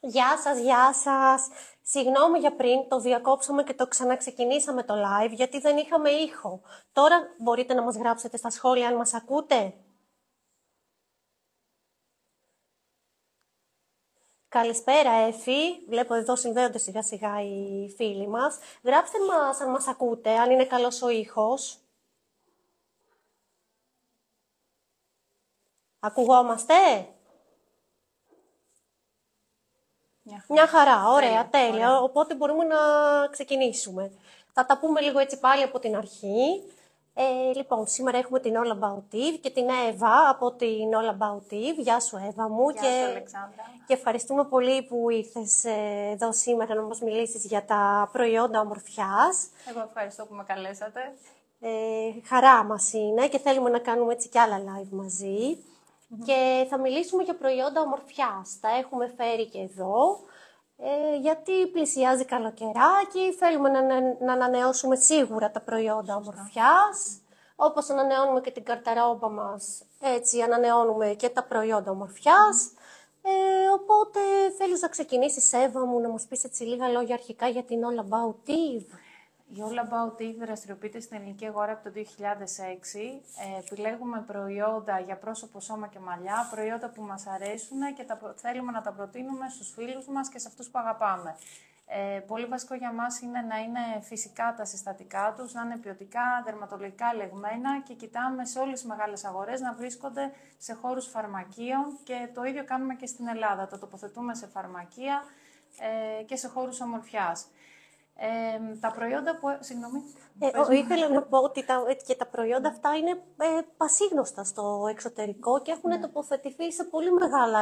Γεια σας, γεια σας. Συγγνώμη για πριν, το διακόψαμε και το ξαναξεκινήσαμε το live γιατί δεν είχαμε ήχο. Τώρα μπορείτε να μας γράψετε στα σχόλια αν μας ακούτε. Καλησπέρα Εφη, βλέπω εδώ συνδέονται σιγά σιγά οι φίλοι μας. Γράψτε μας αν μας ακούτε, αν είναι καλός ο ήχος. Ακουγόμαστε. Μια χαρά, ωραία, τέλεια. Οπότε μπορούμε να ξεκινήσουμε. Θα τα πούμε λίγο έτσι πάλι από την αρχή. Λοιπόν, σήμερα έχουμε την All About Eve και την Εύα από την All About Eve. Γεια σου Εύα μου. Γεια σου Αλεξάνδρα. Και ευχαριστούμε πολύ που ήρθες εδώ σήμερα να μας μιλήσεις για τα προϊόντα ομορφιάς. Εγώ ευχαριστώ που με καλέσατε. Χαρά μας είναι και θέλουμε να κάνουμε έτσι κι άλλα live μαζί. Και θα μιλήσουμε για προϊόντα ομορφιάς. Τα έχουμε φέρει και εδώ, γιατί πλησιάζει καλοκαιράκι, θέλουμε να ανανεώσουμε σίγουρα τα προϊόντα ομορφιάς. Όπως ανανεώνουμε και την καρταρόμπα μας, έτσι ανανεώνουμε και τα προϊόντα ομορφιάς. Οπότε θέλεις να ξεκινήσεις, Εύα μου, να μας πεις έτσι λίγα λόγια αρχικά για την All About Eve. Η All About Eve δραστηριοποιείται στην ελληνική αγορά από το 2006. Επιλέγουμε προϊόντα για πρόσωπο, σώμα και μαλλιά, προϊόντα που μας αρέσουν και θέλουμε να τα προτείνουμε στους φίλους μας και σε αυτούς που αγαπάμε. Πολύ βασικό για μας είναι να είναι φυσικά τα συστατικά τους, να είναι ποιοτικά, δερματολογικά ελεγμένα και κοιτάμε σε όλες τις μεγάλες αγορές να βρίσκονται σε χώρους φαρμακείων και το ίδιο κάνουμε και στην Ελλάδα. Το τοποθετούμε σε φαρμακεία και σε χώρους ομορφιάς. Τα προϊόντα που... Συγγνώμη. Ήθελα να πω ότι τα προϊόντα αυτά είναι πασίγνωστα στο εξωτερικό και έχουν τοποθετηθεί σε πολύ μεγάλα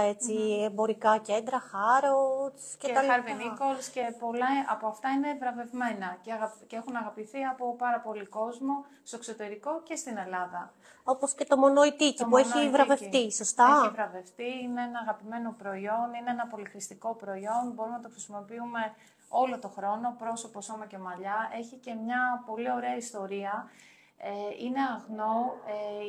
εμπορικά κέντρα, Harrods και τα Harvey Nichols και πολλά από αυτά είναι βραβευμένα και έχουν αγαπηθεί από πάρα πολύ κόσμο στο εξωτερικό και στην Ελλάδα. Όπως και το μονοητίκι που έχει βραβευτεί, σωστά. Έχει βραβευτεί, είναι ένα αγαπημένο προϊόν, είναι ένα πολυχρηστικό προϊόν, μπορούμε να το χρησιμοποιούμε όλο το χρόνο, πρόσωπο, σώμα και μαλλιά. Έχει και μια πολύ ωραία ιστορία. Είναι αγνό.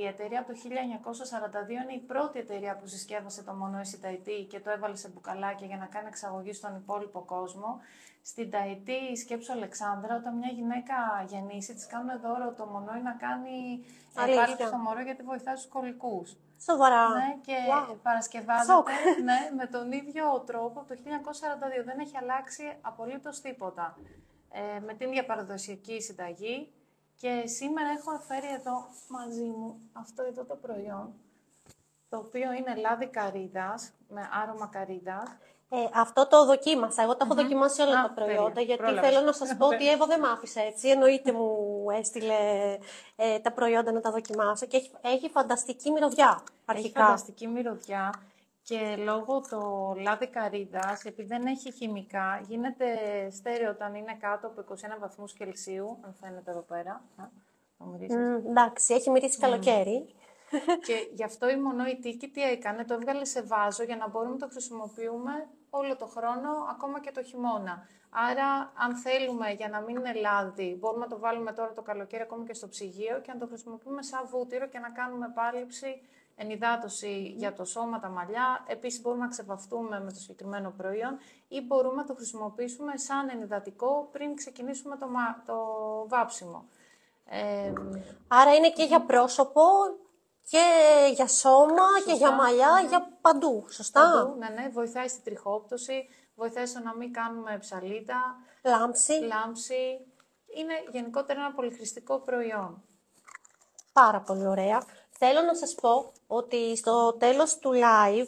Η εταιρεία από το 1942 είναι η πρώτη εταιρεία που συσκεύασε το μονόηση Ταϊτή και το έβαλε σε μπουκαλάκια για να κάνει εξαγωγή στον υπόλοιπο κόσμο. Στην Ταϊτή, σκέψου Αλεξάνδρα, όταν μια γυναίκα γεννήσει, της κάνουν δώρο το μονόη να κάνει κάλυψη στο μωρό γιατί βοηθάει στους κολικούς. Σοβαρά. Ναι, και παρασκευάζεται με τον ίδιο τρόπο από το 1942. Δεν έχει αλλάξει απολύτως τίποτα. Με την ίδια παραδοσιακή συνταγή. Και σήμερα έχω φέρει εδώ μαζί μου αυτό εδώ το προϊόν, το οποίο είναι λάδι καρύδας, με άρωμα καρύδας. Αυτό το δοκίμασα. Εγώ τα έχω δοκιμάσει όλα τα προϊόντα, γιατί θέλω να σας πω ότι η Εύα δεν μ' άφησε έτσι. Εννοείται μου έστειλε τα προϊόντα να τα δοκιμάσω και έχει φανταστική μυρωδιά αρχικά. Έχει φανταστική μυρωδιά και λόγω το λάδι καρύδας, επειδή δεν έχει χημικά, γίνεται στέρεο όταν είναι κάτω από 21 βαθμούς Κελσίου, αν φαίνεται εδώ πέρα. Εντάξει, έχει μυρίσει καλοκαίρι. Και γι' αυτό η μονοητίκη τι έκανε, το έβγαλε σε βάζο για να μπορούμε να το χρησιμοποιούμε όλο το χρόνο, ακόμα και το χειμώνα. Άρα, αν θέλουμε για να μην είναι λάδι, μπορούμε να το βάλουμε τώρα το καλοκαίρι ακόμα και στο ψυγείο και να το χρησιμοποιούμε σαν βούτυρο και να κάνουμε πάλιψη, ενυδάτωση για το σώμα, τα μαλλιά. Επίσης, μπορούμε να ξεβαφτούμε με το συγκεκριμένο προϊόν ή μπορούμε να το χρησιμοποιήσουμε σαν ενυδατικό πριν ξεκινήσουμε το βάψιμο. Άρα είναι και για πρόσωπο και για σώμα και για μαλλιά, για παντού, σωστά. Παντού, ναι, βοηθάει στη τριχόπτωση, βοηθάει στο να μην κάνουμε ψαλίδα, λάμψη. Είναι γενικότερα ένα πολυχρηστικό προϊόν. Πάρα πολύ ωραία. Θέλω να σας πω ότι στο τέλος του live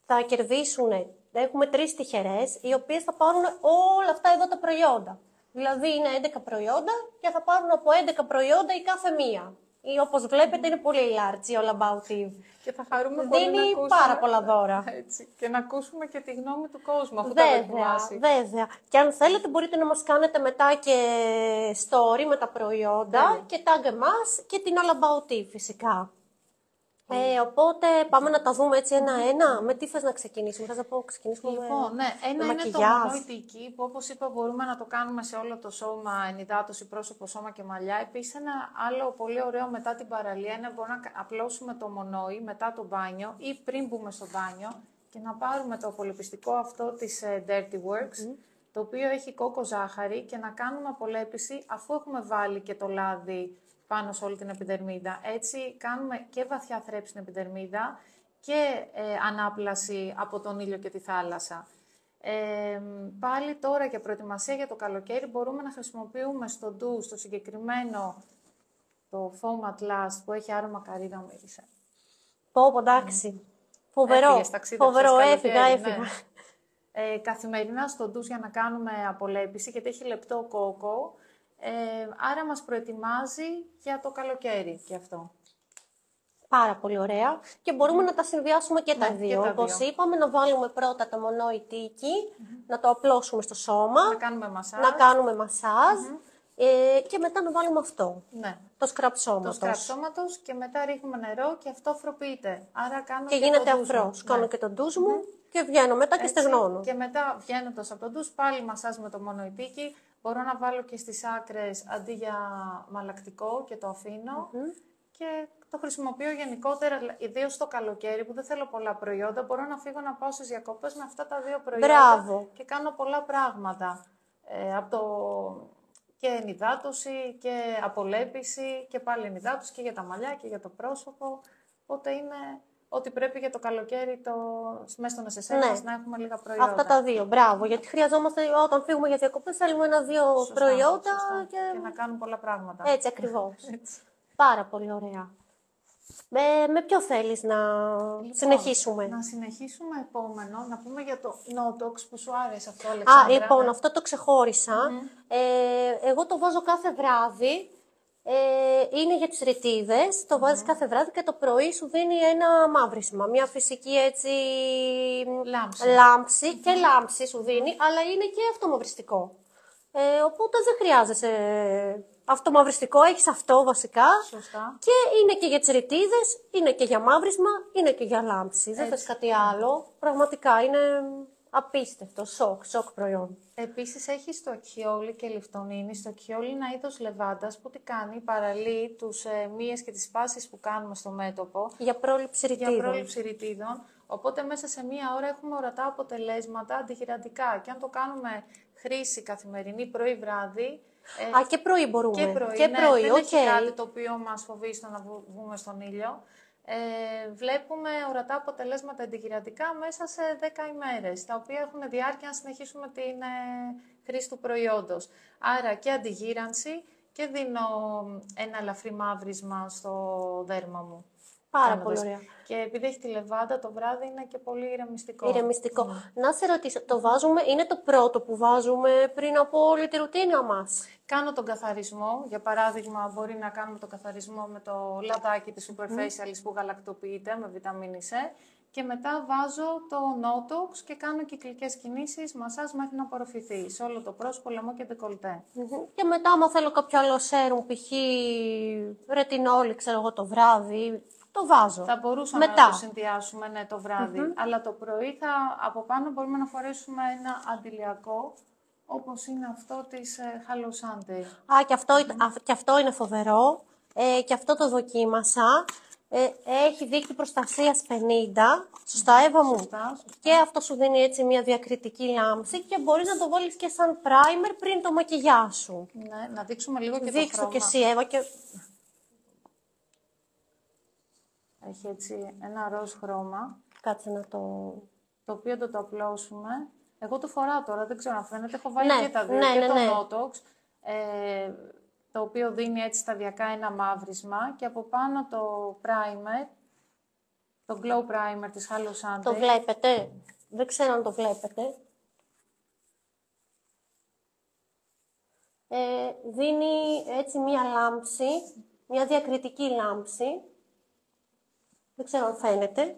θα κερδίσουν, έχουμε 3 τυχερές, οι οποίες θα πάρουν όλα αυτά εδώ τα προϊόντα. Δηλαδή είναι 11 προϊόντα και θα πάρουν από 11 προϊόντα η κάθε μία. Ή όπως βλέπετε είναι πολύ large η All About Eve. Και θα χαρούμε πολύ να ακούσουμε πάρα πολλά δώρα. Έτσι. Και να ακούσουμε και τη γνώμη του κόσμου, αφού τα δοκιμάσει. Βέβαια. Και αν θέλετε μπορείτε να μας κάνετε μετά και story με τα προϊόντα και tag εμάς και την All About Eve φυσικά. Οπότε πάμε να τα δούμε έτσι ένα-ένα. Με τι θες να ξεκινήσουμε, θες να πω ξεκινήσουμε λοιπόν, ένα είναι το μονοητική που όπως είπα μπορούμε να το κάνουμε σε όλο το σώμα, ενυδάτωση, πρόσωπο, σώμα και μαλλιά. Επίσης ένα άλλο πολύ ωραίο μετά την παραλία είναι μπορούμε να απλώσουμε το μονόι μετά το μπάνιο ή πριν μπούμε στο μπάνιο και να πάρουμε το απολεπιστικό αυτό της Dirty Works, το οποίο έχει κόκο ζάχαρη, και να κάνουμε απολέπιση αφού έχουμε βάλει και το λάδι πάνω σε όλη την επιδερμίδα. Έτσι κάνουμε και βαθιά θρέψη στην επιδερμίδα και ανάπλαση από τον ήλιο και τη θάλασσα. Πάλι τώρα για προετοιμασία για το καλοκαίρι μπορούμε να χρησιμοποιούμε στο ντους το συγκεκριμένο το Foam at Last που έχει άρωμα καρύδα, μύρισε. Πω, εντάξει. Φοβερό, φοβερό, έφυγα. Ναι. Καθημερινά στο ντους για να κάνουμε απολέπιση, γιατί έχει λεπτό κόκο, άρα μας προετοιμάζει για το καλοκαίρι και αυτό. Πάρα πολύ ωραία. Και μπορούμε να τα συνδυάσουμε και τα δύο. Όπως είπαμε, να βάλουμε πρώτα το μονοητίκι, να το απλώσουμε στο σώμα. Να κάνουμε μασάζ. Και μετά να βάλουμε αυτό. Ναι. Το σκραπ σώματος. Το σκραπ σώματος και μετά ρίχνουμε νερό και αυτό αφροποιείται. Άρα κάνω και γίνεται αφρός. Ναι. Κάνω και τον ντους μου και βγαίνω μετά και στεγνώνω. Και μετά βγαίνοντας από τον ντους πάλι μασάζ με το μονοητίκι. Μπορώ να βάλω και στις άκρες αντί για μαλακτικό και το αφήνω. Και το χρησιμοποιώ γενικότερα, ιδίως στο καλοκαίρι που δεν θέλω πολλά προϊόντα. Μπορώ να φύγω να πάω στις διακοπές με αυτά τα δύο προϊόντα. Μπράβο. Και κάνω πολλά πράγματα. Και ενυδάτωση και απολέπιση και πάλι ενυδάτωση και για τα μαλλιά και για το πρόσωπο. Οπότε είναι ό,τι πρέπει για το καλοκαίρι μέσα στον SSL μας να έχουμε λίγα προϊόντα. Αυτά τα δύο, μπράβο. Γιατί χρειαζόμαστε όταν φύγουμε για διακοπές θέλουμε ένα-δύο προϊόντα. Και να κάνουμε πολλά πράγματα. Έτσι ακριβώς. Πάρα πολύ ωραία. Με ποιο θέλεις να συνεχίσουμε? Να συνεχίσουμε επόμενο, να πούμε για το Notox που σου άρεσε αυτό, Αλεξάνδρα. Λοιπόν, αυτό το ξεχώρισα. Εγώ το βάζω κάθε βράδυ. Είναι για τις ρητίδες. Το βάζεις κάθε βράδυ και το πρωί σου δίνει ένα μαύρισμα. Μια φυσική έτσι λάμψη. Και λάμψη σου δίνει, αλλά είναι και αυτομαυριστικό. Οπότε δεν χρειάζεσαι αυτομαυριστικό, έχεις αυτό βασικά. Σωστά. Και είναι και για τις ρητίδες, είναι και για μαύρισμα, είναι και για λάμψη. Δεν θες κάτι άλλο. Πραγματικά είναι απίστευτο, σοκ προϊόν. Επίσης έχεις το Ακιόλι και λιφτονίνη. Στο Ακιόλι είναι ένα είδος λεβάντας που τι κάνει, παραλύει τους μύες και τις σπάσεις που κάνουμε στο μέτωπο. Για πρόληψη ρητίδων. Οπότε μέσα σε μία ώρα έχουμε ορατά αποτελέσματα αντιγυραντικά. Και αν το κάνουμε χρήση καθημερινή πρωί-βράδυ. Και πρωί μπορούμε. Και πρωί, δεν έχει κάτι το οποίο μας φοβεί στο να βγούμε στον ήλιο. Βλέπουμε ορατά αποτελέσματα αντιγυραντικά μέσα σε 10 ημέρες, τα οποία έχουν διάρκεια να συνεχίσουμε την χρήση του προϊόντος. Άρα και αντιγύρανση και δίνω ένα ελαφρύ μαύρισμα στο δέρμα μου. Πάρα πολύ ωραία. Και επειδή έχει τη λεβάντα, το βράδυ είναι και πολύ ηρεμιστικό. Να σε ρωτήσω, το βάζουμε, είναι το πρώτο που βάζουμε πριν από όλη τη ρουτίνα μας? Κάνω τον καθαρισμό. Για παράδειγμα, μπορεί να κάνουμε τον καθαρισμό με το λαδάκι της Superfacialis που γαλακτοποιείται με βιταμίνη C. Και μετά βάζω το Notox και κάνω κυκλικές κινήσεις, μασάζ μέχρι να απορροφηθεί σε όλο το πρόσωπο, λαιμό και ντεκολτέ. Και μετά, άμα θέλω κάποιο άλλο σέρουμ, π.χ. ρετινόλη, ξέρω εγώ, το βράδυ, το βάζω. Θα μπορούσαμε να το συνδυάσουμε το βράδυ. Αλλά το πρωί από πάνω μπορούμε να φορέσουμε ένα αντιλιακό, όπως είναι αυτό της Hello Sunday. Και αυτό είναι φοβερό. Και αυτό το δοκίμασα. Έχει δείκτη προστασίας 50. Σωστά, Εύα μου? Σωστά. Και αυτό σου δίνει έτσι μια διακριτική λάμψη και μπορείς να το βάλεις και σαν primer πριν το μακιγιάζ σου. Ναι, να δείξουμε λίγο και το χρώμα. Και εσύ, Εύα. Έχει έτσι ένα ροζ χρώμα. Κάτσε να το... Το οποίο το απλώσουμε. Εγώ το φοράω τώρα, δεν ξέρω αν φαίνεται. Έχω βάλει και τα δύο. Και το Notox, το οποίο δίνει έτσι σταδιακά ένα μαύρισμα. Και από πάνω το primer, το glow primer της Hello Sunday. Το βλέπετε? Δεν ξέρω αν το βλέπετε. Δίνει έτσι μία λάμψη, μία διακριτική λάμψη. Δεν ξέρω αν φαίνεται.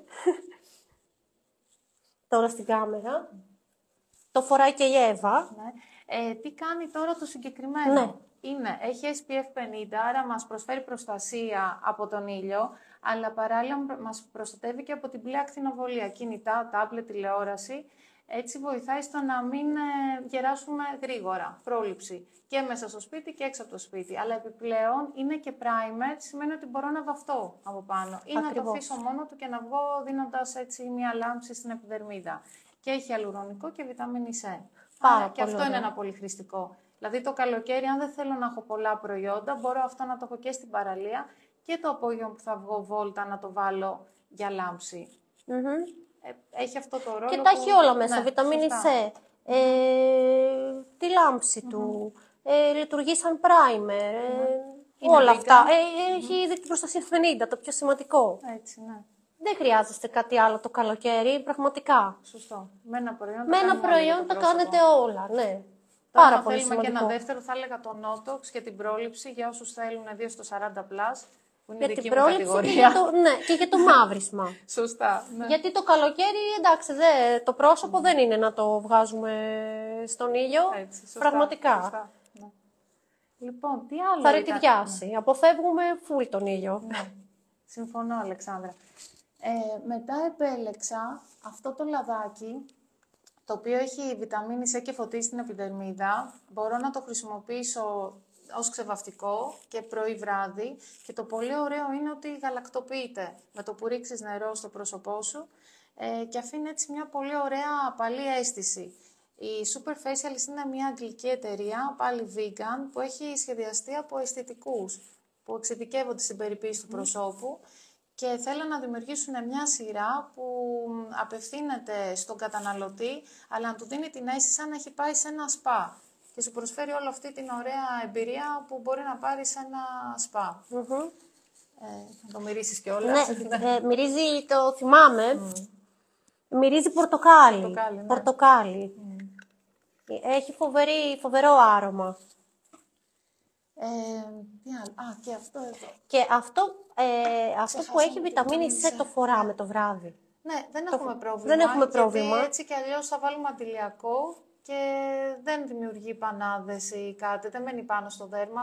Τώρα στην κάμερα. Το φοράει και η Εύα. Ναι. Τι κάνει τώρα το συγκεκριμένο? Ναι. Έχει SPF 50, άρα μας προσφέρει προστασία από τον ήλιο, αλλά παράλληλα μας προστατεύει και από την μπλε ακτινοβολία, κινητά, τάμπλετ, τηλεόραση. Έτσι βοηθάει στο να μην γεράσουμε γρήγορα. Πρόληψη και μέσα στο σπίτι και έξω από το σπίτι. Αλλά επιπλέον είναι και primer, σημαίνει ότι μπορώ να βαφτώ από πάνω. Ή να το αφήσω μόνο του και να βγω δίνοντας έτσι μια λάμψη στην επιδερμίδα. Και έχει αλουρονικό και βιταμίνη C. Και αυτό είναι ένα πολύ χρηστικό. Δηλαδή το καλοκαίρι, αν δεν θέλω να έχω πολλά προϊόντα, μπορώ αυτό να το έχω και στην παραλία και το απόγευμα που θα βγω βόλτα να το βάλω για λάμψη. Έχει αυτό το ρόλο. Και τα έχει όλα μέσα. Βιταμίνη C, τη λάμψη του, λειτουργεί σαν primer, όλα αυτά. Έχει ήδη την προστασία 50, το πιο σημαντικό. Έτσι, ναι. Δεν χρειάζεστε κάτι άλλο το καλοκαίρι, πραγματικά. Σωστό. Με ένα προϊόν τα κάνετε όλα, ναι. Πάρα πολύ θέλουμε σημαντικό. Και ένα δεύτερο, θα έλεγα το Notox για την πρόληψη, για όσους θέλουν 2 στο 40+, που είναι για δική την μου πρόληψη κατηγορία. Και για το μαύρισμα. Σωστά. Ναι. Γιατί το καλοκαίρι, εντάξει, το πρόσωπο δεν είναι να το βγάζουμε στον ήλιο. Έτσι, σωστά, πραγματικά. Σωστά, ναι. Λοιπόν, τι άλλο θα ρετιδιάσει. Αποφεύγουμε φουλ τον ήλιο. Ναι. Συμφωνώ, Αλεξάνδρα. Μετά επέλεξα αυτό το λαδάκι, το οποίο έχει βιταμίνη C και φωτίζει την επιδερμίδα. Μπορώ να το χρησιμοποιήσω ως ξεβαφτικό και πρωί-βράδυ. Και το πολύ ωραίο είναι ότι γαλακτοποιείται με το που ρίξεις νερό στο πρόσωπό σου και αφήνει έτσι μια πολύ ωραία απαλή αίσθηση. Η Superfacialist είναι μια αγγλική εταιρεία, πάλι vegan, που έχει σχεδιαστεί από αισθητικούς που εξειδικεύονται στην περιποίηση του προσώπου και θέλουν να δημιουργήσουν μια σειρά που απευθύνεται στον καταναλωτή, αλλά να του δίνει την αίσθηση σαν να έχει πάει σε ένα σπα και σου προσφέρει όλη αυτή την ωραία εμπειρία που μπορεί να πάρει σε ένα σπα. Να το μυρίσεις κιόλας. Ναι, μυρίζει, το θυμάμαι, μυρίζει πορτοκάλι. Πορτοκάλι. Έχει φοβερό άρωμα. Τι άλλο. Και αυτό εδώ. Και αυτό που έχει βιταμίνη C το φοράμε το βράδυ. Ναι, δεν έχουμε πρόβλημα. Δεν έχουμε πρόβλημα. Γιατί έτσι κι αλλιώς θα βάλουμε αντιλιακό και δεν δημιουργεί πανάδες ή κάτι, δεν μένει πάνω στο δέρμα.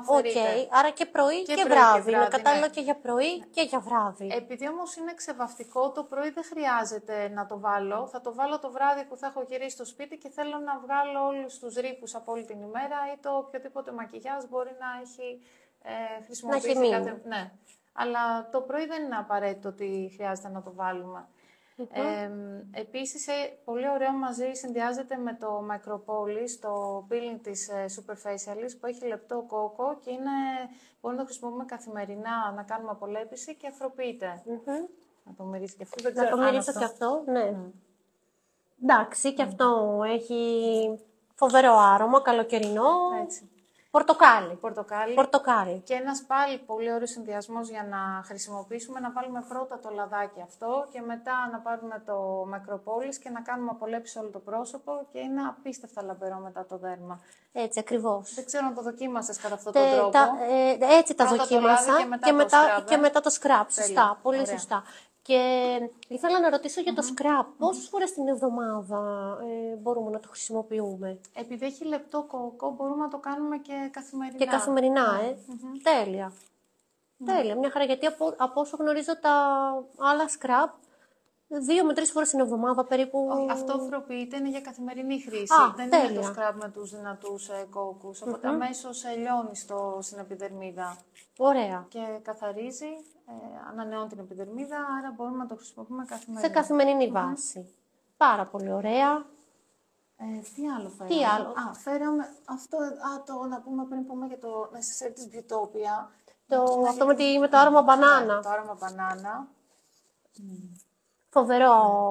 Άρα και πρωί και βράδυ. Είναι κατάλληλο και για πρωί και για βράδυ. Επειδή όμως είναι ξεβαφτικό, το πρωί δεν χρειάζεται να το βάλω. Θα το βάλω το βράδυ που θα έχω γυρίσει στο σπίτι και θέλω να βγάλω όλους τους ρήπους από όλη την ημέρα ή το οποιοδήποτε μακιγιάζ μπορεί να έχει χρησιμοποιήσει κάθε... Ναι. Αλλά το πρωί δεν είναι απαραίτητο ότι χρειάζεται να το βάλουμε. Επίσης, πολύ ωραίο μαζί συνδυάζεται με το Micropolis, το peeling της Superfacialist που έχει λεπτό κόκο και μπορούμε να το χρησιμοποιούμε καθημερινά, να κάνουμε απολέπιση και αφροποιείται. Να το μυρίσει και αυτό. Να το μυρίσω και αυτό, ναι. Εντάξει, και αυτό έχει φοβερό άρωμα, καλοκαιρινό. Έτσι. Πορτοκάλι. Και ένας πάλι πολύ ωραίος συνδυασμός για να χρησιμοποιήσουμε, να βάλουμε πρώτα το λαδάκι αυτό και μετά να πάρουμε το Micropolis και να κάνουμε απολέπιση όλο το πρόσωπο και είναι απίστευτα λαμπερό μετά το δέρμα. Έτσι ακριβώς. Δεν ξέρω αν το δοκίμασες κατά αυτόν τον τρόπο. Έτσι τα δοκίμασα και μετά το scrub. Σωστά, πολύ ωραία. Σωστά. Και ήθελα να ρωτήσω για το scrub. Πόσες φορές την εβδομάδα μπορούμε να το χρησιμοποιούμε? Επειδή έχει λεπτό κόκο, μπορούμε να το κάνουμε και καθημερινά. Και καθημερινά, Τέλεια. Τέλεια. Μια χαρά, γιατί από όσο γνωρίζω τα άλλα scrub, 2 με 3 φορές την εβδομάδα περίπου. Αυτό αφροποιείται, είναι για καθημερινή χρήση. Δεν τέλεια. είναι το scrub με τους δυνατούς κόκκους. Οπότε αμέσως λιώνει στην επιδερμίδα. Ωραία. Και καθαρίζει, ανανεώνει την επιδερμίδα, άρα μπορούμε να το χρησιμοποιούμε καθημερινά. Σε καθημερινή βάση. Πάρα πολύ ωραία. Τι άλλο φέραμε? Φέραμε αυτό, να πούμε πριν πούμε για το necessaire της Beautopia. Αυτό με το άρωμα μπανάνα. Το άρωμα μπανάνα.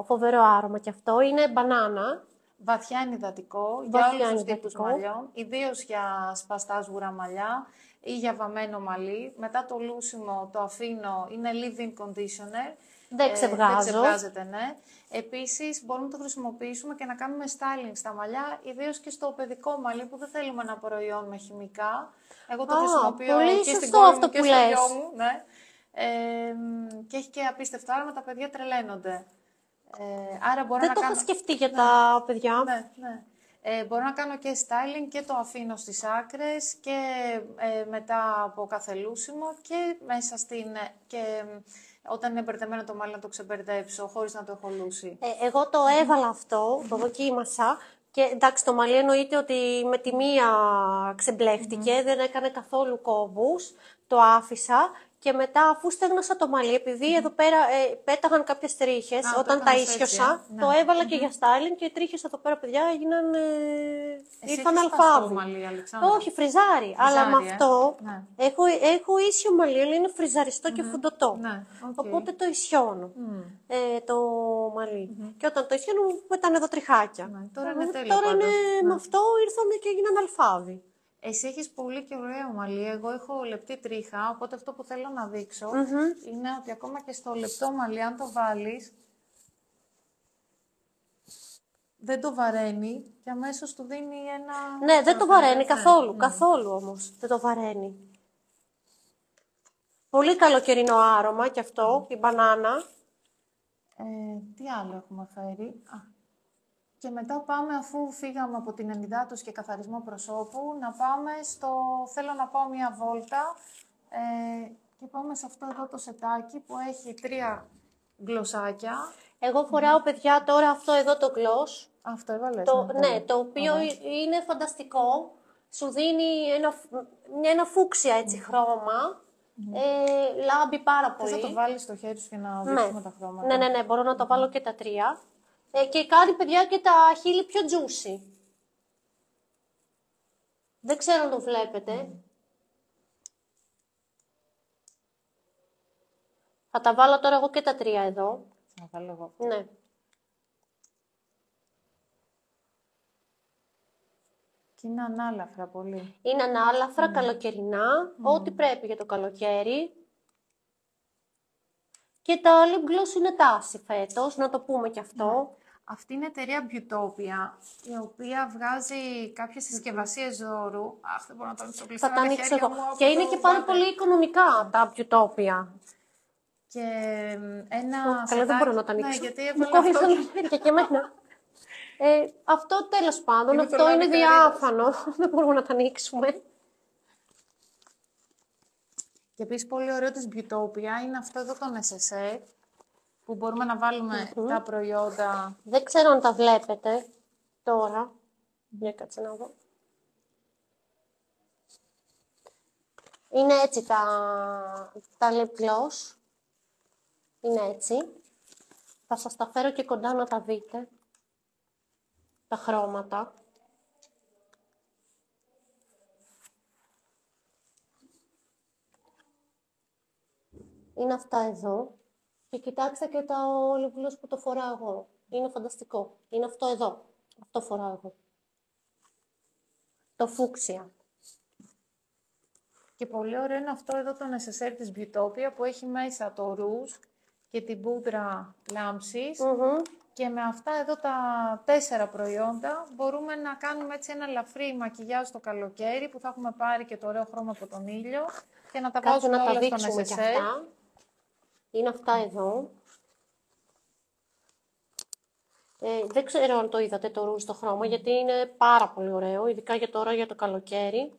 Φοβερό άρωμα κι αυτό. Είναι μπανάνα. Βαθιά ενυδατικό για όλους τους τύπους μαλλιών, ιδίως για σπαστά σγουρά μαλλιά ή για βαμμένο μαλλί. Μετά το λούσιμο το αφήνω, είναι leave-in conditioner. Δεν ξεβγάζεται, ναι. Επίσης, μπορούμε να το χρησιμοποιήσουμε και να κάνουμε styling στα μαλλιά, ιδίως και στο παιδικό μαλλί που δεν θέλουμε ένα προϊόν με χημικά. Εγώ το χρησιμοποιώ και στην κόρη μου και στο γιο μου. Ναι. Και έχει και απίστευτα άρωμα, τα παιδιά τρελαίνονται. Άρα δεν το έχω σκεφτεί για τα παιδιά. Ναι. Μπορώ να κάνω και styling και το αφήνω στις άκρες και μετά από κάθε λούσιμο και μέσα και όταν είναι μπερδεμένο το μαλλί να το ξεμπερδέψω χωρίς να το έχω λούσει. Εγώ το έβαλα αυτό, το δοκίμασα και εντάξει το μαλλί εννοείται ότι με τη μία ξεμπλέχτηκε, δεν έκανε καθόλου κόμπους, το άφησα και μετά αφού στέγνωσα το μαλλί, επειδή εδώ πέρα πέταγαν κάποιες τρίχες, όταν τα ίσιοσα, το έβαλα και για styling και οι τρίχες εδώ πέρα παιδιά έγιναν, ήρθαν αλφάβοι. Μαλλί, Αλεξάνδρα. Όχι, φριζάρι, αλλά με αυτό έχω ίσιο μαλλί, αλλά είναι φριζαριστό και φουντωτό. Ναι, Οπότε το ισιώνω το μαλλί. Και όταν το ισιώνω μου πετάνε εδώ τριχάκια. Τώρα είναι τέλειο Τώρα πάντως. με αυτό ήρθαν και έγιναν αλφάβοι. Εσύ έχεις πολύ και ωραίο μαλλί, εγώ έχω λεπτή τρίχα, οπότε αυτό που θέλω να δείξω είναι ότι ακόμα και στο λεπτό μαλλί, αν το βάλεις, δεν το βαραίνει και αμέσως του δίνει ένα... Ναι, δεν το βαραίνει καθόλου, καθόλου όμως δεν το βαραίνει. Πολύ καλοκαιρινό άρωμα και αυτό, η μπανάνα. Τι άλλο έχουμε φέρει. Και μετά πάμε, αφού φύγαμε από την ενυδάτωση και καθαρισμό προσώπου, να πάμε θέλω να πάω μία βόλτα και πάμε σε αυτό εδώ το σετάκι που έχει 3 γκλωσσάκια. Εγώ φοράω, παιδιά, τώρα αυτό εδώ το γκλος. Αυτό έβαλες. Ναι, το οποίο είναι φανταστικό. Σου δίνει ένα φούξια έτσι χρώμα. Λάμπει πάρα πολύ. Θες να το βάλεις στο χέρι σου και να δείξουμε τα χρώματα. Ναι, μπορώ να το βάλω και τα 3. Και κάνει, παιδιά, και τα χείλη πιο juicy. Δεν ξέρω αν το βλέπετε. Θα τα βάλω τώρα εγώ και τα 3 εδώ. Θα βάλω εγώ. Ναι. Και είναι ανάλαφρα πολύ. Είναι ανάλαφρα, καλοκαιρινά, ό,τι πρέπει για το καλοκαίρι. Και τα lip gloss είναι τάση φέτος, να το πούμε και αυτό. Αυτή είναι η εταιρεία Beautopia, η οποία βγάζει κάποιες συσκευασίες δώρου. Αχ, δεν μπορώ να το ανοίξω κλειστά. Θα τα ανοίξω εγώ. Και είναι και πάρα πολύ οικονομικά τα Beautopia. Και ένα... Καλά, δεν μπορώ να τα ανοίξω. Ναι, γιατί μου έβαλα αυτό. χέρια και εμένα. Αυτό τέλος πάντων, αυτό είναι διάφανο. Δεν μπορούμε να τα ανοίξουμε. Και επίσης πολύ ωραίο της Beautopia είναι αυτό εδώ το necessaire, που μπορούμε να βάλουμε τα προϊόντα. Δεν ξέρω αν τα βλέπετε τώρα. Για κάτσε να δω. Είναι έτσι τα lip gloss. Είναι έτσι. Θα σας τα φέρω και κοντά να τα δείτε. Τα χρώματα. Είναι αυτά εδώ. Και κοιτάξτε και τα lip gloss που το φοράω εγώ. Είναι φανταστικό. Είναι αυτό εδώ. Αυτό φοράω εγώ. Το φούξια. Και πολύ ωραίο είναι αυτό εδώ το necessaire της Beautopia που έχει μέσα το ρούζ και την πούδρα λάμψης. Και με αυτά εδώ τα 4 προϊόντα μπορούμε να κάνουμε έτσι ένα ελαφρύ μακιγιάζ το καλοκαίρι που θα έχουμε πάρει και το ωραίο χρώμα από τον ήλιο και να τα βάζουμε όλα στο necessaire. Είναι αυτά εδώ. Δεν ξέρω αν το είδατε το ρούζ το χρώμα, γιατί είναι πάρα πολύ ωραίο, ειδικά για τώρα για το καλοκαίρι.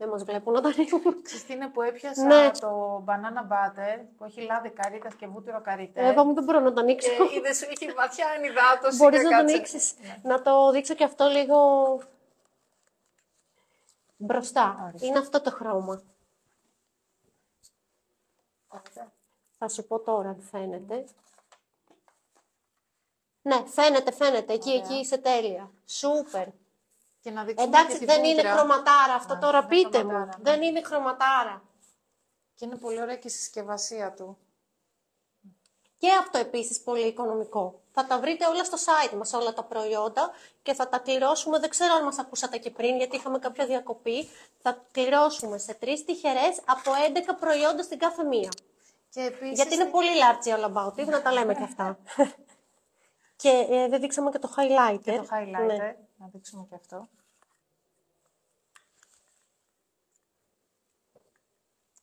Δεν μας βλέπουν να το ανοίγουν. Ξέρεις τι είναι που έπιασα το banana butter που έχει λάδι καρύτας και βούτυρο καρύτε. Εύα μου, δεν μπορώ να το ανοίξω. Είδες σου είχε βαθιά ενυδάτωση. Μπορείς να το ανοίξεις. Να το δείξω και αυτό λίγο μπροστά. Άριστα. Είναι αυτό το χρώμα. Θα σου πω τώρα αν φαίνεται. Ναι, φαίνεται. Εκεί είσαι τέλεια. Σούπερ. Και να δείξουμε εντάξει, και δεν πούδρα. Είναι χρωματάρα. Αυτό τώρα πείτε μου. Ναι. Δεν είναι χρωματάρα. Και είναι πολύ ωραία και η συσκευασία του. Και αυτό επίσης πολύ οικονομικό. Θα τα βρείτε όλα στο site μας, όλα τα προϊόντα και θα τα κληρώσουμε. Δεν ξέρω αν μας ακούσατε και πριν, γιατί είχαμε κάποια διακοπή. Θα κληρώσουμε σε 3 τυχερές από 11 προϊόντα στην κάθε μία. Και επίσης... Γιατί είναι πολύ large all about it, να τα λέμε και αυτά. Και δεν δείξαμε και το highlighter. Και το highlighter, ναι. Να δείξουμε και αυτό.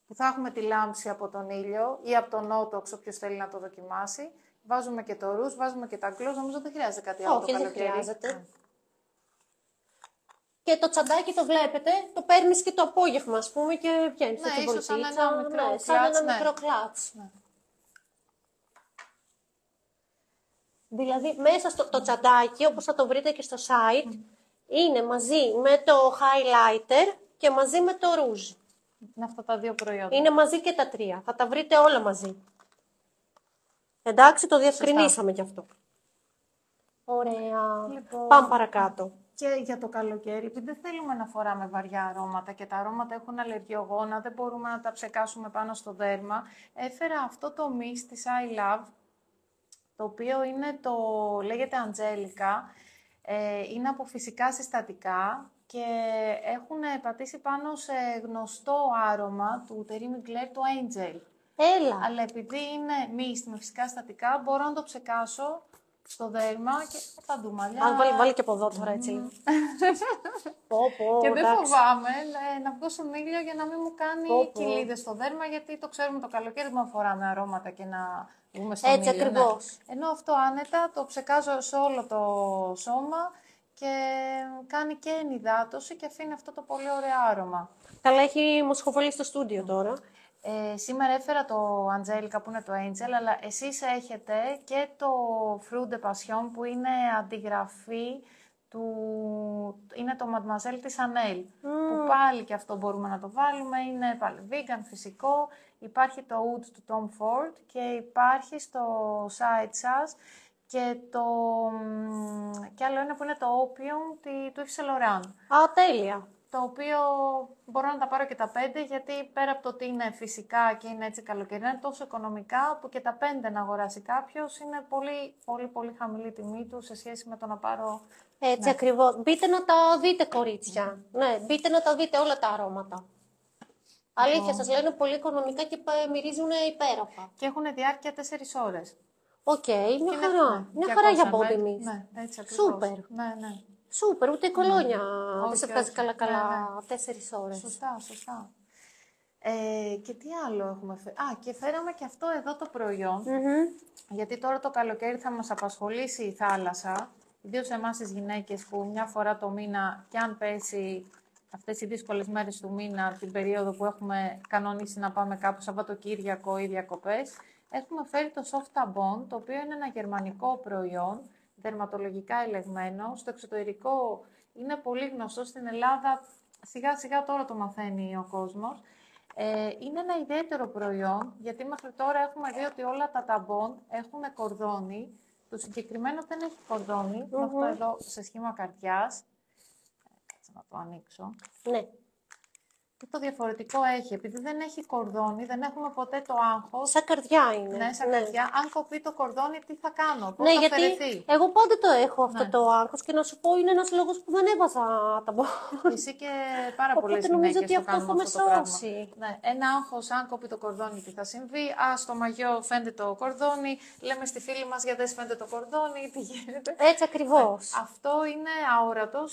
Που θα έχουμε τη λάμψη από τον ήλιο ή από τον νότοξ, όποιος θέλει να το δοκιμάσει. Βάζουμε και το ρούζ, βάζουμε και τα γκλος. Νομίζω δεν χρειάζεται κάτι άλλο. Όχι, δεν χρειάζεται. Και το τσαντάκι το βλέπετε, το παίρνεις και το απόγευμα, ας πούμε, και βγαίνεις Ναι, στην ίσως σαν βολτίτσα. ένα μικρό Ναι, σαν κλατς, ένα ναι. μικρό κλατς. Ναι. Δηλαδή, μέσα στο το τσαντάκι, όπως θα το βρείτε και στο site, είναι μαζί με το highlighter και μαζί με το rouge. Είναι αυτά τα δύο προϊόντα. Είναι μαζί και τα τρία. Θα τα βρείτε όλα μαζί. Εντάξει, το διευκρινίσαμε κι αυτό. Ωραία. Λοιπόν, Πάμε παρακάτω. Και για το καλοκαίρι, επειδή δεν θέλουμε να φοράμε βαριά αρώματα και τα αρώματα έχουν αλλεργιογόνα, δεν μπορούμε να τα ψεκάσουμε πάνω στο δέρμα, έφερα αυτό το mist της I Love, το οποίο λέγεται Angelica, είναι από φυσικά συστατικά και έχουν πατήσει πάνω σε γνωστό άρωμα του Terry Mugler, το Angel. Έλα. Αλλά επειδή είναι mist με φυσικά συστατικά, μπορώ να το ψεκάσω στο δέρμα και θα δούμε μαλλιά. Αν βάλει και από εδώ τώρα, έτσι. Και δεν εντάξει. φοβάμαι να βγω στον ήλιο για να μην μου κάνει Πω. κοιλίδες στο δέρμα, γιατί το ξέρουμε το καλοκαίρι δεν φοράμε αρώματα και να βγούμε στον Έτσι ήλιο. Ναι. ακριβώς. Ενώ αυτό άνετα το ψεκάζω σε όλο το σώμα και κάνει και ενυδάτωση και αφήνει αυτό το πολύ ωραίο άρωμα. Καλά, έχει μοσχοβολή στο στούντιο τώρα. Σήμερα έφερα το Angelica που είναι το Angel, αλλά εσείς έχετε και το Fruit de Passion που είναι αντιγραφή είναι το Mademoiselle της Chanel, που πάλι και αυτό μπορούμε να το βάλουμε, είναι πάλι vegan, φυσικό. Υπάρχει το Oud του Tom Ford και υπάρχει στο site σας και άλλο ένα που είναι το Opium του Yves Saint Laurent. Α, τέλεια. Το οποίο μπορώ να τα πάρω και τα 5, γιατί πέρα από το ότι είναι φυσικά και είναι έτσι καλοκαιρινά, είναι τόσο οικονομικά που και τα 5 να αγοράσει κάποιος είναι πολύ χαμηλή τιμή του σε σχέση με το να πάρω. Έτσι ακριβώς. Μπείτε να τα δείτε, κορίτσια. Ναι, μπείτε να τα δείτε όλα τα αρώματα. Αλήθεια, σας λένε πολύ οικονομικά και μυρίζουν υπέροχα. Και έχουν διάρκεια 4 ώρες. Οκ, μια Είναι, χαρά. Μια χαρά για body mist. Ναι, έτσι ακριβώς. Σούπερ. Ναι. Σούπερ, ούτε η κολόνια δεν Όχι, σε βγάζει όχι. καλά Ναι. 4 ώρες. Σωστά. Και τι άλλο έχουμε φέρει. Και φέραμε και αυτό εδώ το προϊόν. Γιατί τώρα το καλοκαίρι θα μας απασχολήσει η θάλασσα. Ιδίως εμάς τις γυναίκες που μια φορά το μήνα, και αν πέσει αυτές οι δύσκολες μέρες του μήνα, την περίοδο που έχουμε κανονίσει να πάμε κάπου Σαββατοκύριακο ή διακοπές, έχουμε φέρει το Soft Tampon, το οποίο είναι ένα γερμανικό προϊόν, δερματολογικά ελεγμένο. Στο εξωτερικό είναι πολύ γνωστό, στην Ελλάδα σιγά σιγά τώρα το μαθαίνει ο κόσμος. Είναι ένα ιδιαίτερο προϊόν, γιατί μέχρι τώρα έχουμε δει ότι όλα τα ταμπών έχουν κορδόνι. Το συγκεκριμένο δεν έχει κορδόνι, με αυτό εδώ σε σχήμα καρδιάς. Κάτσε να το ανοίξω. Ναι. Και το διαφορετικό έχει, επειδή δεν έχει κορδόνι, δεν έχουμε ποτέ το άγχος. Σαν καρδιά είναι. Ναι, σαν καρδιά. Αν κοπεί το κορδόνι, τι θα κάνω, πώς Ναι, θα γιατί αφαιρεθεί. εγώ πάντα το έχω αυτό το άγχος και να σου πω είναι ένας λόγος που δεν έβαζα τα μπον. Εσύ και πάρα πολλές Οπότε νομίζω γυναίκες ότι το αυτό κάνουμε θα με αυτό το πράγμα. σώσει. Ναι, ένα άγχος, αν κοπεί το κορδόνι, τι θα συμβεί. Στο μαγιό φαίνεται το κορδόνι. Λέμε στη φίλη μας, γιατί δεν φαίνεται το κορδόνι, τι γίνεται. Έτσι ακριβώς. Αυτό είναι αόρατο.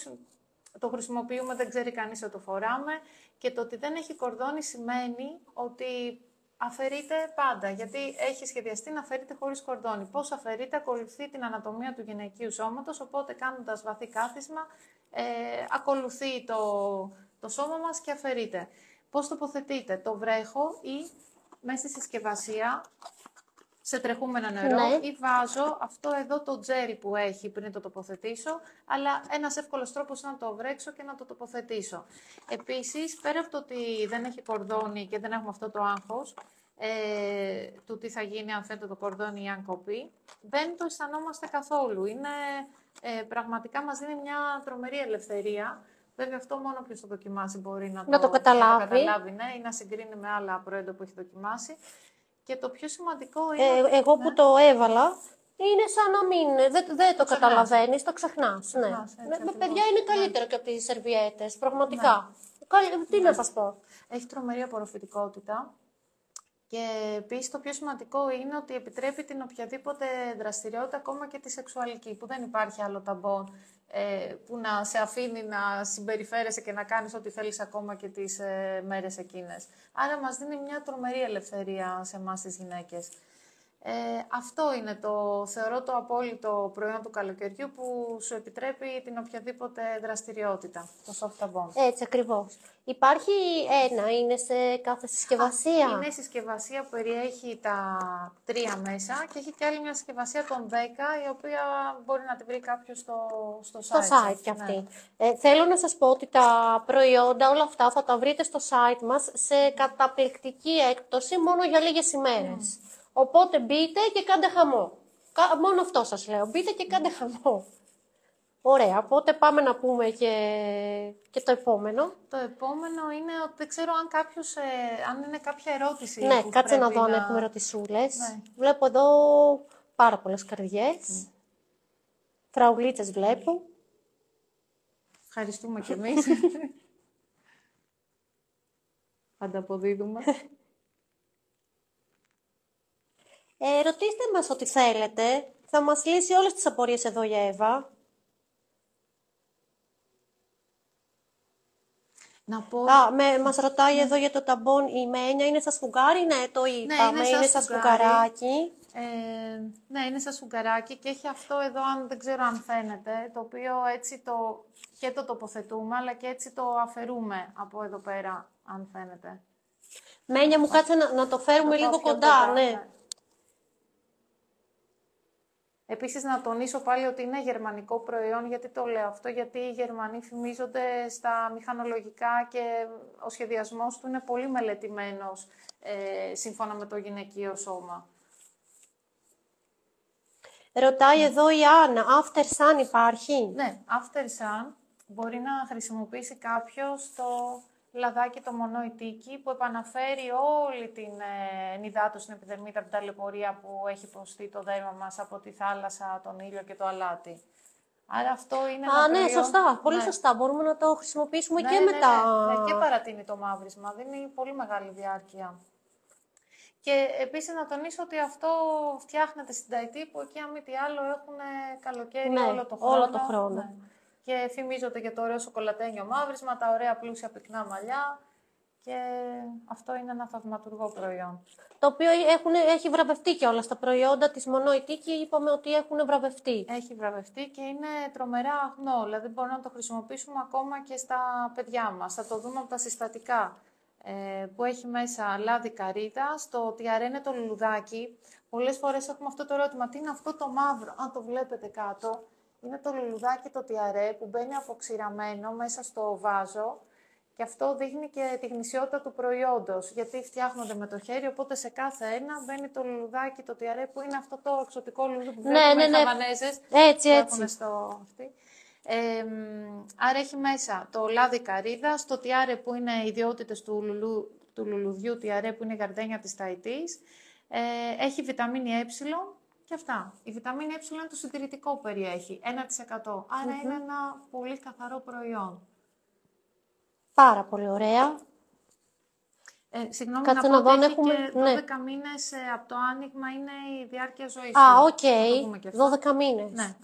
Το χρησιμοποιούμε, δεν ξέρει κανείς ότι το φοράμε. Και το ότι δεν έχει κορδόνι σημαίνει ότι αφαιρείται πάντα. Γιατί έχει σχεδιαστεί να αφαιρείται χωρίς κορδόνι. Πώς αφαιρείται, ακολουθεί την ανατομία του γυναικείου σώματος. Οπότε, κάνοντας βαθύ κάθισμα, ακολουθεί το σώμα μας και αφαιρείται. Πώς τοποθετείτε, το βρέχω ή μέσα στη συσκευασία σε τρεχούμενο νερό, Ναι. ή βάζω αυτό εδώ το τζέλ που έχει πριν το τοποθετήσω, αλλά ένας εύκολος τρόπος είναι να το βρέξω και να το τοποθετήσω. Επίσης, πέρα από το ότι δεν έχει κορδόνι και δεν έχουμε αυτό το άγχος, του τι θα γίνει αν φαίνεται το κορδόνι ή αν κοπεί, δεν το αισθανόμαστε καθόλου. Είναι, πραγματικά μας δίνει μια τρομερή ελευθερία. Βέβαια, αυτό μόνο ποιος το δοκιμάσει μπορεί να το καταλάβει, ναι, ή να συγκρίνει με άλλα προϊόντα που έχει δοκιμάσει. Και το πιο σημαντικό είναι. Εγώ που το έβαλα, είναι σαν να μην. Δεν το καταλαβαίνεις, το ξεχνάς. Ναι. Με παιδιά είναι καλύτερο και από τις σερβιέτες, πραγματικά. Τι να σας πω. Έχει τρομερή απορροφητικότητα. Και επίσης το πιο σημαντικό είναι ότι επιτρέπει την οποιαδήποτε δραστηριότητα, ακόμα και τη σεξουαλική, που δεν υπάρχει άλλο ταμπόν που να σε αφήνει να συμπεριφέρεσαι και να κάνεις ό,τι θέλεις ακόμα και τις μέρες εκείνες. Άρα μας δίνει μια τρομερή ελευθερία σε εμάς τις γυναίκες. Αυτό είναι θεωρώ το απόλυτο προϊόν του καλοκαιριού που σου επιτρέπει την οποιαδήποτε δραστηριότητα, το Soft Tampon. Έτσι ακριβώς. Υπάρχει ένα, είναι σε κάθε συσκευασία. Είναι η συσκευασία που περιέχει τα 3 μέσα και έχει και άλλη μια συσκευασία των 10, η οποία μπορεί να τη βρει κάποιος στο site. Στο site κι αυτή. Θέλω να σας πω ότι τα προϊόντα, όλα αυτά, θα τα βρείτε στο site μας σε καταπληκτική έκπτωση μόνο για λίγες ημέρες. Οπότε μπείτε και κάντε χαμό. Μόνο αυτό σας λέω. Μπείτε και κάντε χαμό. Ωραία, οπότε πάμε να πούμε και το επόμενο. Το επόμενο είναι ότι δεν ξέρω αν κάποιος, αν είναι κάποια ερώτηση. Ναι, που κάτσε να πρέπει δω αν έχουμε ερωτησούλες. Ναι. Βλέπω εδώ πάρα πολλές καρδιές. Φραουλίτσες βλέπω. Ευχαριστούμε κι εμείς. Ανταποδίδουμε. Ρωτήστε μας ό,τι θέλετε. Θα μας λύσει όλες τις απορίες εδώ η Εύα. Να πω... Μας ρωτάει εδώ για το ταμπόν η Μένια. Είναι σαν σφουγγάρι, ναι, το είπαμε. Ναι, είναι σαν σφουγγαράκι. Ναι, είναι σαν σφουγγαράκι και έχει αυτό εδώ, δεν ξέρω αν φαίνεται, το οποίο έτσι και το τοποθετούμε, αλλά και έτσι το αφαιρούμε από εδώ πέρα, αν φαίνεται. Μένια μου, κάτσε να το φέρουμε λίγο κοντά, ναι. Επίσης, να τονίσω πάλι ότι είναι γερμανικό προϊόν. Γιατί το λέω αυτό? Γιατί οι Γερμανοί φημίζονται στα μηχανολογικά και ο σχεδιασμός του είναι πολύ μελετημένος σύμφωνα με το γυναικείο σώμα. Ρωτάει εδώ η Άννα, After Sun υπάρχει? Ναι, After Sun μπορεί να χρησιμοποιήσει κάποιος το λαδάκι το μονοητίκι που επαναφέρει όλη την ενυδάτωση στην επιδερμίδα από την ταλαιπωρία που έχει υποστεί το δέρμα μας από τη θάλασσα, τον ήλιο και το αλάτι. Άρα αυτό είναι ένα ναι, προϊόν... σωστά, πολύ ναι. σωστά. Μπορούμε να το χρησιμοποιήσουμε Ναι, και ναι, μετά. Ναι, και παρατείνει το μαύρισμα, δίνει πολύ μεγάλη διάρκεια. Και επίσης να τονίσω ότι αυτό φτιάχνεται στην Ταϊτή που εκεί αν μη τι άλλο έχουν καλοκαίρι όλο το χρόνο. Όλο το χρόνο. Ναι. Και φημίζονται για το ωραίο σοκολατένιο μαύρισμα, τα ωραία πλούσια πυκνά μαλλιά και αυτό είναι ένα θαυματουργό προϊόν. Το οποίο έχει βραβευτεί και όλα στα προϊόντα της μονοητίκη, είπαμε ότι έχουν βραβευτεί. Έχει βραβευτεί και είναι τρομερά αγνό, δηλαδή μπορούμε να το χρησιμοποιήσουμε ακόμα και στα παιδιά μας. Θα το δούμε από τα συστατικά που έχει μέσα λάδι καρύδα, στο τιαρέ είναι το λουλουδάκι. Πολλές φορές έχουμε αυτό το ερώτημα, τι είναι αυτό το μαύρο, αν το βλέπετε κάτω. Είναι το λουλουδάκι το τιαρέ που μπαίνει αποξηραμένο μέσα στο βάζο και αυτό δείχνει και τη γνησιότητα του προϊόντος, γιατί φτιάχνονται με το χέρι, οπότε σε κάθε ένα μπαίνει το λουλουδάκι το τιαρέ που είναι αυτό το εξωτικό λουλούδι που βλέπουμε οι Χαβανέζες. Έτσι. Άρα έχει μέσα το λάδι καρύδα, το τιάρε που είναι ιδιότητες του λουλουδιού τιαρέ που είναι η γαρδένια της Ταϊτής. Έχει βιταμίνη Ε και αυτά. Η βιταμίνη Ε είναι το συντηρητικό που περιέχει, 1%. Άρα είναι ένα πολύ καθαρό προϊόν. Πάρα πολύ ωραία. Συγγνώμη, να πω ότι έχει και 12 μήνες από το άνοιγμα είναι η διάρκεια ζωής του. Οκ. 12 μήνες. Ναι,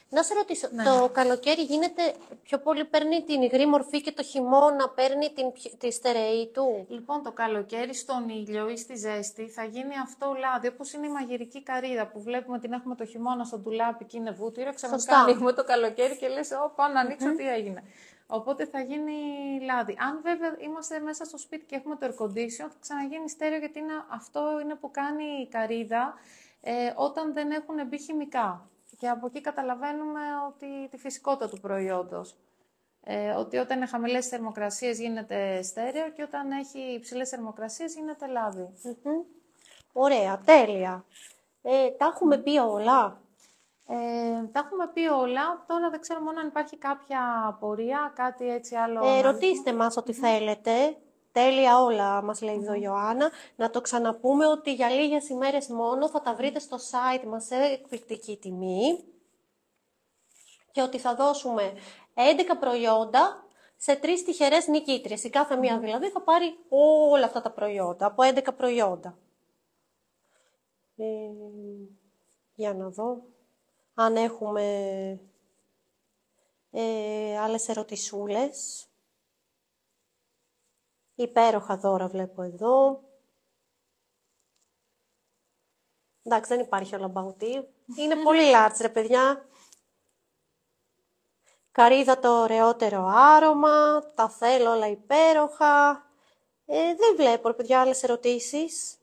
Να σε ρωτήσω, το καλοκαίρι γίνεται πιο πολύ, παίρνει την υγρή μορφή και το χειμώνα παίρνει τη στερεή του? Λοιπόν, το καλοκαίρι στον ήλιο ή στη ζέστη θα γίνει αυτό λάδι, όπως είναι η μαγειρική καρύδα που βλέπουμε την έχουμε το χειμώνα στο ντουλάπι και είναι βούτυρο. Ξαφνικά ανοίγουμε το καλοκαίρι και λες, πάω να ανοίξω τι έγινε. Οπότε θα γίνει λάδι. Αν βέβαια είμαστε μέσα στο σπίτι και έχουμε το air condition, θα ξαναγίνει στέρεο, γιατί αυτό είναι που κάνει η καρύδα όταν δεν έχουν μπει χημικά. Και από εκεί καταλαβαίνουμε τη φυσικότητα του προϊόντος. Ότι όταν είναι χαμηλές θερμοκρασίες γίνεται στέρεο και όταν έχει υψηλές θερμοκρασίες γίνεται λάδι. Ωραία, τέλεια. Τα έχουμε πει όλα. Τα έχουμε πει όλα. Τώρα δεν ξέρω μόνο αν υπάρχει κάποια απορία, κάτι έτσι άλλο. Ρωτήστε μας ό,τι θέλετε. Τέλεια όλα, μας λέει εδώ η Ιωάννα. Να το ξαναπούμε ότι για λίγες ημέρες μόνο θα τα βρείτε στο site μας σε εκπληκτική τιμή και ότι θα δώσουμε 11 προϊόντα σε 3 τυχερές νικήτριες. Η κάθε μία δηλαδή θα πάρει όλα αυτά τα προϊόντα, από 11 προϊόντα. Για να δω αν έχουμε άλλες ερωτησούλες. Υπέροχα δώρα βλέπω εδώ. Εντάξει, δεν υπάρχει All About Eve. Είναι πολύ large, ρε παιδιά. Καρύδα το ωραιότερο άρωμα, τα θέλω όλα υπέροχα. Δεν βλέπω, ρε παιδιά, άλλες ερωτήσεις.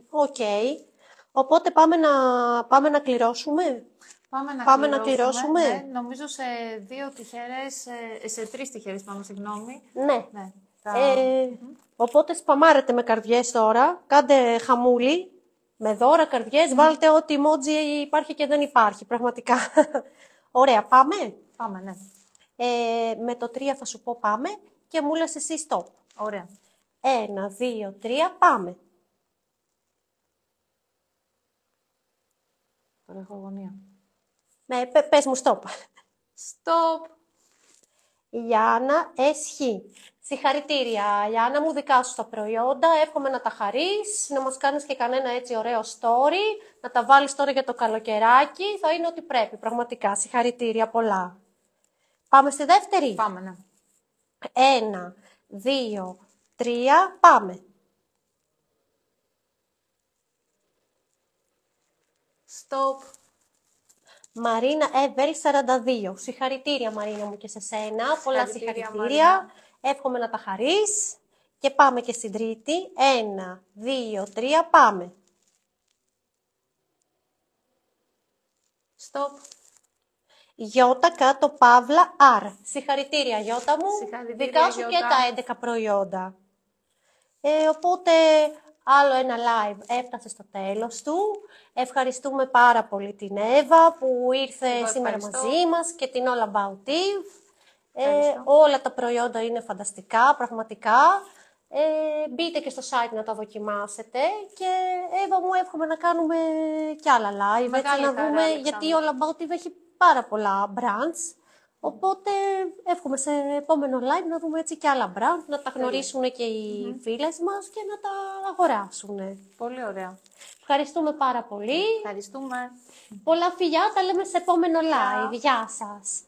Οκ. Οπότε πάμε να κληρώσουμε. Πάμε να κληρώσουμε. Ναι, νομίζω σε 3 τυχερές πάμε, συγγνώμη. Ναι. Ναι. Οπότε σπαμάρετε με καρδιές τώρα. Κάντε χαμούλι. Με δώρα, καρδιές. Βάλτε ό,τι emoji υπάρχει και δεν υπάρχει. Πραγματικά. Ωραία, πάμε. Πάμε, ναι. Με το 3 θα σου πω πάμε και μου λες εσύ stop. Ωραία. 1, 2, 3, πάμε. Τώρα έχω αγωνία. Πες μου stop. Stop. Γιάννα Εσχή. Συγχαρητήρια, Γιάννα μου, δικά σου τα προϊόντα. Εύχομαι να τα χαρείς, να μας κάνεις και κανένα έτσι ωραίο story, να τα βάλεις τώρα για το καλοκαιράκι. Θα είναι ό,τι πρέπει, πραγματικά. Συγχαρητήρια πολλά. Πάμε στη δεύτερη. Πάμε, ναι. 1, 2, 3, πάμε. Stop. Μαρίνα Εύερη 42. Συγχαρητήρια, Μαρίνα μου, και σε σένα. Πολλά συγχαρητήρια. Μαρίνα. Εύχομαι να τα χαρείς. Και πάμε και στην τρίτη. 1, 2, 3, πάμε. Stop. Γιώτα κάτω Παύλα R. Συγχαρητήρια, Γιώτα μου. Συγχαρητήρια, Δικά σου Γιώτα. και τα 11 προϊόντα. Οπότε άλλο ένα live έφτασε στο τέλος του. Ευχαριστούμε πάρα πολύ την Εύα που ήρθε σήμερα μαζί μας και την All About Eve. Όλα τα προϊόντα είναι φανταστικά, πραγματικά. Μπείτε και στο site να τα δοκιμάσετε και Εύα μου, εύχομαι να κάνουμε κι άλλα live, έτσι, να δούμε, γιατί All About Eve έχει πάρα πολλά brands. Οπότε εύχομαι σε επόμενο live να δούμε έτσι και άλλα brand, να τα γνωρίσουν και οι φίλες μας και να τα αγοράσουν. Πολύ ωραία. Ευχαριστούμε πάρα πολύ. Ευχαριστούμε. Πολλά φιλιά, τα λέμε σε επόμενο live. Γεια σας.